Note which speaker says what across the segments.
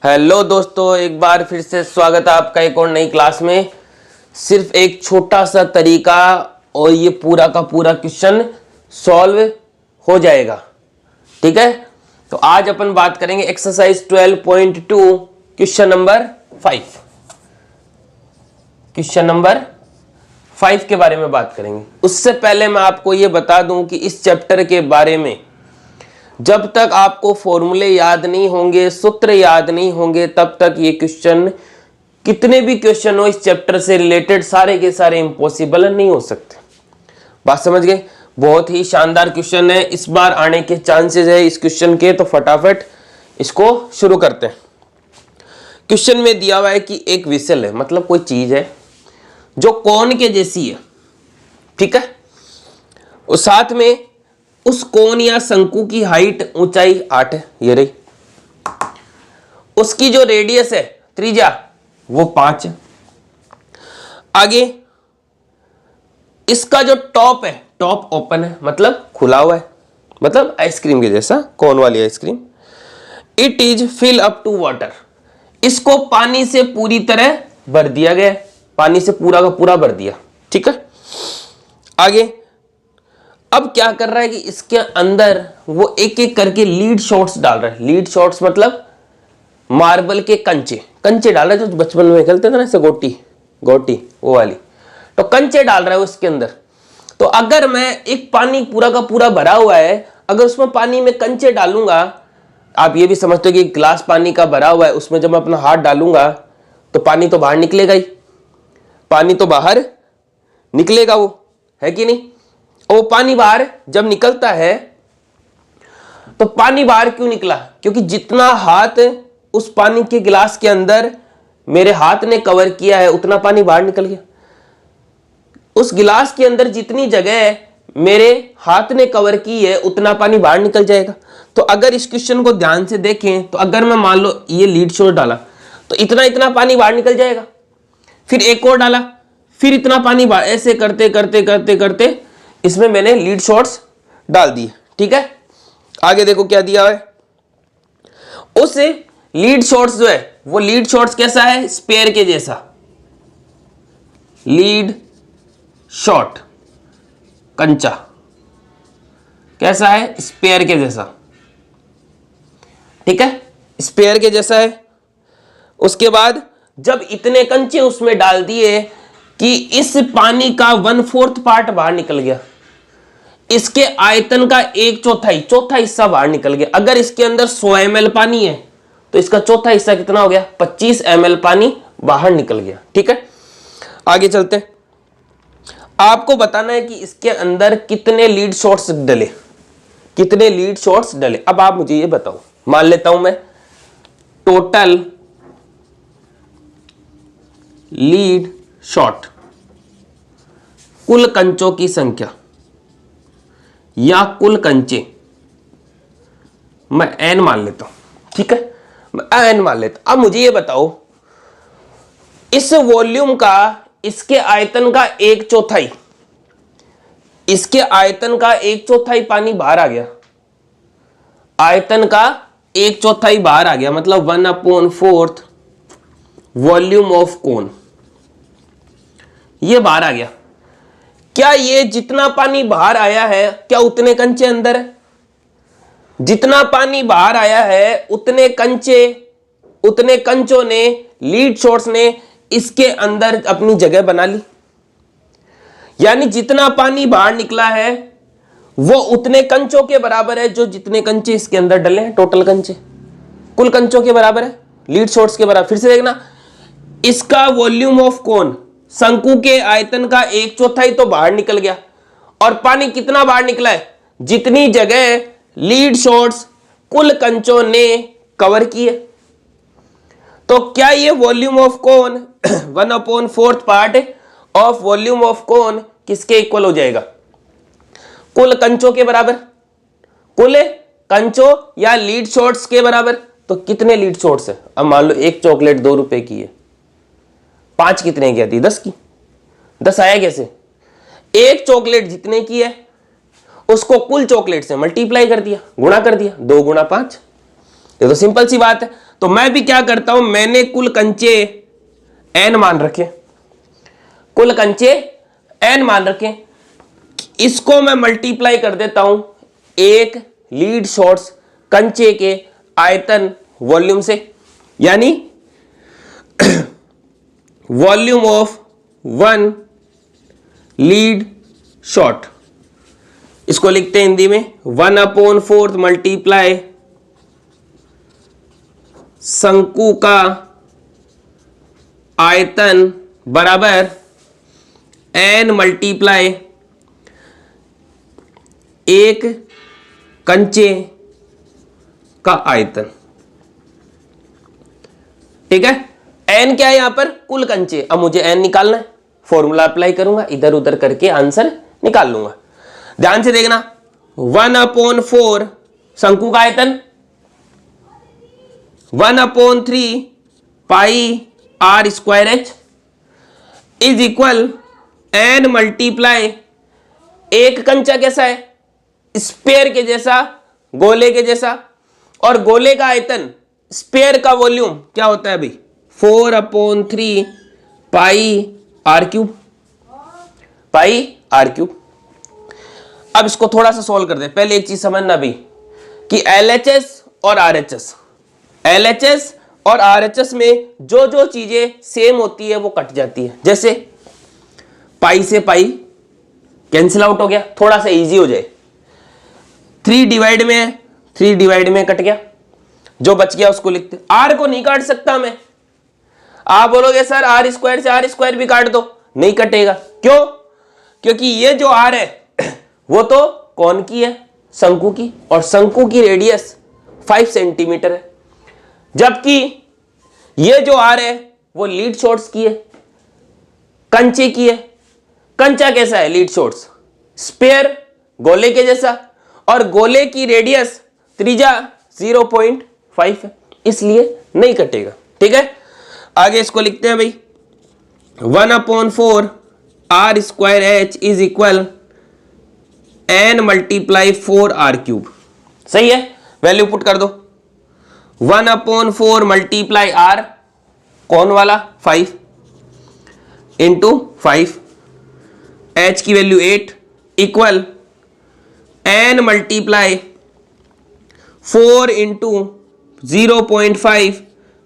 Speaker 1: Hello दोस्तों, एक बार फिर से स्वागत है आपका एक और नई क्लास में। सिर्फ एक छोटा सा तरीका और ये पूरा का पूरा क्वेश्चन सॉल्व हो जाएगा। ठीक है, तो आज अपन बात करेंगे exercise 12.2 question number 5। Question number 5 के बारे में बात करेंगे। उससे पहले मैं आपको ये बता दूं कि इस चैप्टर के बारे में जब तक आपको फॉर्मूले याद नहीं होंगे, सूत्र याद नहीं होंगे, तब तक ये क्वेश्चन, कितने भी क्वेश्चन हो इस चैप्टर से रिलेटेड, सारे के सारे इम्पॉसिबल नहीं हो सकते। बात समझ गए? बहुत ही शानदार क्वेश्चन है, इस बार आने के चांसेस है इस क्वेश्चन के। तो फटाफट इसको शुरू करते हैं। क्वेश्चन में दिया हुआ है कि एक विसल है, मतलब कोई चीज है जो कोन के जैसी है। ठीक है, और साथ में उस कोन या शंकु की हाइट, ऊंचाई 8 है, ये रही। उसकी जो रेडियस है, त्रिज्या, वो 5 है। आगे इसका जो टॉप है, टॉप ओपन है, मतलब खुला हुआ है, मतलब आइसक्रीम के जैसा, कोन वाली ice cream. It is fill up to water, इसको पानी से पूरी तरह भर दिया गया है, पानी से पूरा का पूरा भर दिया। ठीक है, आगे अब क्या कर रहा है कि इसके अंदर वो एक एक करके लीड शॉट्स डाल रहा है। लीड शॉट्स मतलब मार्बल के कंचे, कंचे डाल रहा है, जो बचपन में खेलते थे ना, ऐसे गोटी गोटी वो वाली। तो कंचे डाल रहा है उसके अंदर। तो अगर मैं एक पानी पूरा का पूरा भरा हुआ है, अगर उसमें पानी में कंचे डालूंगा, आप ये भी समझते हो कि ग्लास पानी का भरा हुआ है, उसमें जब मैं अपना हाथ डालूंगा तो पानी तो बाहर निकलेगा ही, पानी तो बाहर निकलेगा, वो है कि नहीं। वो पानी बाहर जब निकलता है, तो पानी बाहर क्यों निकला? क्योंकि जितना हाथ उस पानी के गिलास के अंदर मेरे हाथ ने कवर किया है, उतना पानी बाहर निकल गया। उस गिलास के अंदर जितनी जगह मेरे हाथ ने कवर की है, उतना पानी बाहर निकल जाएगा। तो अगर इस क्वेश्चन को ध्यान से देखें, तो अगर मैं मान लो ये लीड शॉट डाला, तो इतना इतना पानी बाहर निकल जाएगा। फिर एक और डाला, फिर इतना पानी बाहर, ऐसे करते करते करते करते इसमें मैंने लीड शॉट्स डाल दिए। ठीक है, आगे देखो क्या दिया है। उस लीड शॉट्स जो है, वो लीड शॉट्स कैसा है? स्पेयर के जैसा। लीड शॉट कंचा कैसा है? स्पेयर के जैसा। ठीक है, स्पेयर के जैसा है। उसके बाद जब इतने कंचे उसमें डाल दिए कि इस पानी का 1/4 पार्ट बाहर निकल गया, इसके आयतन का 1/4 चौथा हिस्सा बाहर निकल गया। अगर इसके अंदर 100 ml पानी है, तो इसका चौथा हिस्सा कितना हो गया? 25 ml पानी बाहर निकल गया। ठीक है, आगे चलते हैं। आपको बताना है कि इसके अंदर कितने लीड शॉट्स डले, कितने लीड शॉट्स डले। अब आप मुझे ये बताओ, मान लेता हूं मैं टोटल लीड शॉट, कुल कंचों की संख्या या कुल कंचे, मैं n मान लेता हूं। ठीक है, मैं n मान लेता। अब मुझे ये बताओ, इस वॉल्यूम का, इसके आयतन का 1/4, इसके आयतन का 1/4 पानी बाहर आ गया। आयतन का 1/4 बाहर आ गया, मतलब 1/4 वॉल्यूम ऑफ कोन, ये बाहर आ गया। क्या ये जितना पानी बाहर आया है, क्या उतने कंचे अंदर है? जितना पानी बाहर आया है, उतने कंचे, उतने कंचों ने, लीड शॉट्स ने इसके अंदर अपनी जगह बना ली। यानी जितना पानी बाहर निकला है, वो उतने कंचों के बराबर है, जो जितने कंचे इसके अंदर डले हैं। टोटल कंचे कुल कंचों के बराबर है, लीड शॉट्स के बराबर। फिर से देखना, इसका वॉल्यूम ऑफ कोन, शंकु के आयतन का 1/4 तो बाहर निकल गया, और पानी कितना बाहर निकला है? जितनी जगह लीड शॉट्स कुल कंचों ने कवर की है। तो क्या ये volume of cone 1/4 part of volume of cone किसके इक्वल हो जाएगा? कुल कंचों के बराबर, कुल कंचों या लीड शॉट्स के बराबर। तो कितने लीड शॉट्स है? अब मान लो एक चॉकलेट 2 रुपए की है, 5 कितने की आती है? 10 की। 10 आया कैसे? एक चॉकलेट जितने की है, उसको कुल चॉकलेट से मल्टीप्लाई कर दिया, गुणा कर दिया, 2 × 5। ये तो सिंपल सी बात है। तो मैं भी क्या करता हूं, मैंने कुल कंचे n मान रखे, कुल कंचे n मान रखे, इसको मैं मल्टीप्लाई कर देता हूं एक लीड शॉट्स कंचे के आयतन वॉल्यूम से, यानी volume of one lead shot. इसको लिखते हैं हिंदी में 1/4 मल्टीप्लाई शंकु का आयतन बराबर n मल्टीप्लाई एक कंचे का आयतन। ठीक है, n क्या है यहां पर, कुल कंचे। अब मुझे n निकालना है, फॉर्मूला अप्लाई करूंगा, इधर उधर करके आंसर निकाल लूंगा। ध्यान से देखना, 1/4 शंकु का आयतन 1/3 पाई r square h is equal n multiply एक कंचा कैसा है, स्पेयर के जैसा, गोले के जैसा, और गोले का आयतन, स्पेयर का वॉल्यूम क्या होता है भाई 4/3 पाई r क्यूब, पाई r क्यूब। अब इसको थोड़ा सा सॉल्व कर दे। पहले एक चीज समझना भी कि LHS और RHS, LHS और RHS में जो जो चीजें सेम होती है वो कट जाती है। जैसे पाई से पाई कैंसिल आउट हो गया, थोड़ा सा इजी हो जाए। 3 डिवाइड में 3 डिवाइड में कट गया, जो बच गया उसको लिखते। R को नहीं काट सकता मैं, आप बोलोगे सर R स्क्वायर से R स्क्वायर भी काट दो, नहीं कटेगा। क्यों? क्योंकि ये जो R है वो तो कौन की है, शंकु की, और शंकु की रेडियस 5 सेंटीमीटर है, जबकि ये जो R है वो लीड शॉट्स की है, कंचे की है। कंचा कैसा है, लीड शॉट्स, स्पेयर, गोले के जैसा, और गोले की रेडियस त्रिज्या 0.5 है, इसलिए नहीं कटेगा। ठीक है, आगे इसको लिखते हैं भाई 1/4 r square h is equal n multiply 4r cube. सही है, वैल्यू पुट कर दो। 1/4 मल्टीप्लाई r कौन वाला 5 इंटू 5, h की value 8 equal n multiply 4 into 0.5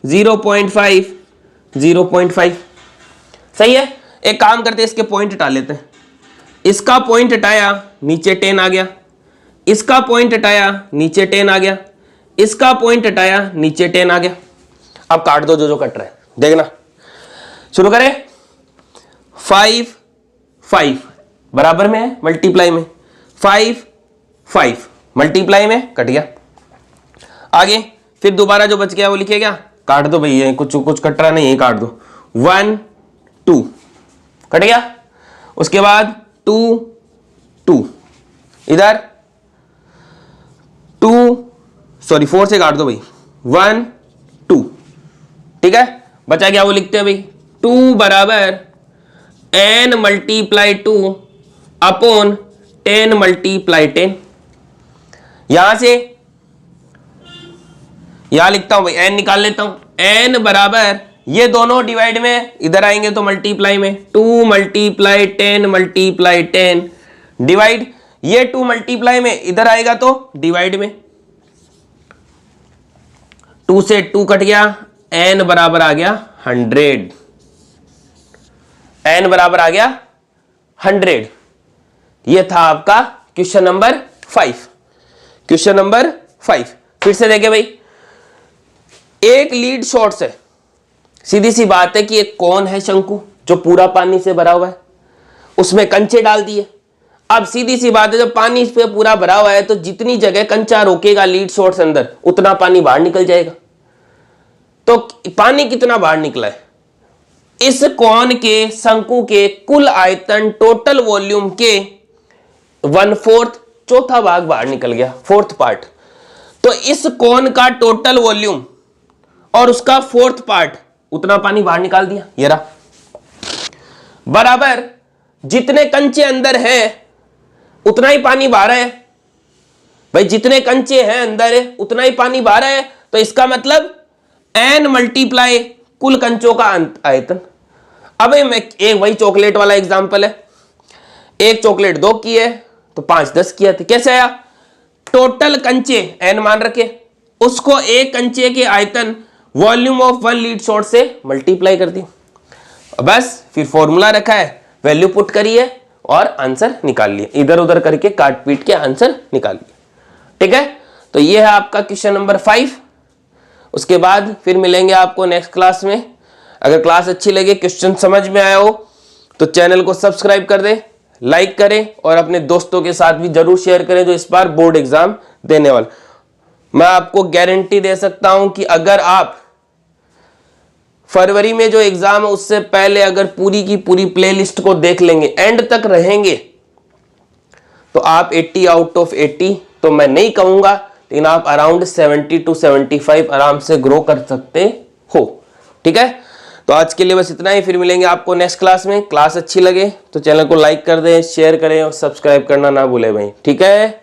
Speaker 1: 0.5 0.5। सही है, एक काम करते हैं, इसके पॉइंट हटा लेते हैं। इसका पॉइंट हटाया, नीचे 10 आ गया, इसका पॉइंट हटाया, नीचे 10 आ गया, इसका पॉइंट हटाया, नीचे 10 आ गया। अब काट दो जो जो कट रहा है, देखना। शुरू करें। 5 5 बराबर में है, मल्टीप्लाई में 5 5 मल्टीप्लाई में कट गया। आगे फिर दोबारा जो बच गया वो लिखे क्या, काट दो भैया, कुछ कुछ कट रहा नहीं, यही काट दो। 1 2 कट गया। उसके बाद 2 2 इधर 2 सॉरी 4 से काट दो भाई, 1 2। ठीक है, बचा क्या वो लिखते हैं भाई, 2 बराबर n मल्टीप्लाई 2 अपॉन 10 मल्टीप्लाई 10। यहां से यहां लिखता हूं भाई, n निकाल लेता हूं। n बराबर ये दोनों डिवाइड में इधर आएंगे तो मल्टीप्लाई में, 2 मल्टीप्लाई 10 मल्टीप्लाई 10 डिवाइड, ये 2 मल्टीप्लाई में इधर आएगा तो डिवाइड में, 2 से 2 कट गया, n बराबर आ गया 100, n बराबर आ गया 100। ये था आपका क्वेश्चन नंबर 5। क्वेश्चन नंबर 5 फिर से देखे भाई, एक लीड शॉट्स है, सीधी सी बात है कि एक कौन है शंकु जो पूरा पानी से भरा हुआ है, उसमें कंचे डाल दिए। अब सीधी सी बात है, जब पानी इस पे पूरा भरा हुआ है तो जितनी जगह कंचा रोकेगा लीड शॉट्स अंदर, उतना पानी बाहर निकल जाएगा। तो पानी कितना बाहर निकला है, इस कौन के शंकु के कुल आयतन टोटल वॉल्यूम के 1/4 चौथा भाग बाहर निकल गया, 4th पार्ट। तो इस कौन का टोटल वॉल्यूम और उसका 4th पार्ट, उतना पानी बाहर निकाल दिया, ये रहा। बराबर जितने कंचे अंदर है उतना ही पानी बाहर है भाई, जितने कंचे हैं अंदर है उतना ही पानी बाहर है। तो इसका मतलब n मल्टीप्लाई कुल कंचों का आयतन। अब मैं एक वही चॉकलेट वाला एग्जांपल है, एक चॉकलेट 2 की है तो 5 10 की आती। कैसे आया? टोटल कंचे n मान रखे, उसको एक कंचे के आयतन वॉल्यूम ऑफ 1 लीड शॉट से मल्टीप्लाई कर दी, बस फिर फॉर्मूला रखा है, वैल्यू पुट करी है और आंसर निकाल लिए, इधर उधर करके काट पीट के आंसर निकाल लिए। ठीक है, तो ये है आपका क्वेश्चन नंबर 5। उसके बाद फिर मिलेंगे आपको नेक्स्ट क्लास में। अगर क्लास अच्छी लगे, क्वेश्चन समझ में आया हो तो चैनल को सब्सक्राइब कर दें, लाइक करें और अपने दोस्तों के साथ भी जरूर शेयर करें जो इस बार बोर्ड एग्जाम देने वाले। मैं आपको गारंटी दे सकता हूं कि अगर आप फरवरी में जो एग्जाम है उससे पहले अगर पूरी की पूरी प्लेलिस्ट को देख लेंगे, एंड तक रहेंगे, तो आप 80 आउट ऑफ 80 तो मैं नहीं कहूंगा, लेकिन आप अराउंड 70 to 75 आराम से ग्रो कर सकते हो। ठीक है, तो आज के लिए बस इतना ही, फिर मिलेंगे आपको नेक्स्ट क्लास में। क्लास अच्छी लगे तो चैनल को लाइक कर दें, शेयर करें और सब्सक्राइब करना ना भूलें भाई। ठीक है।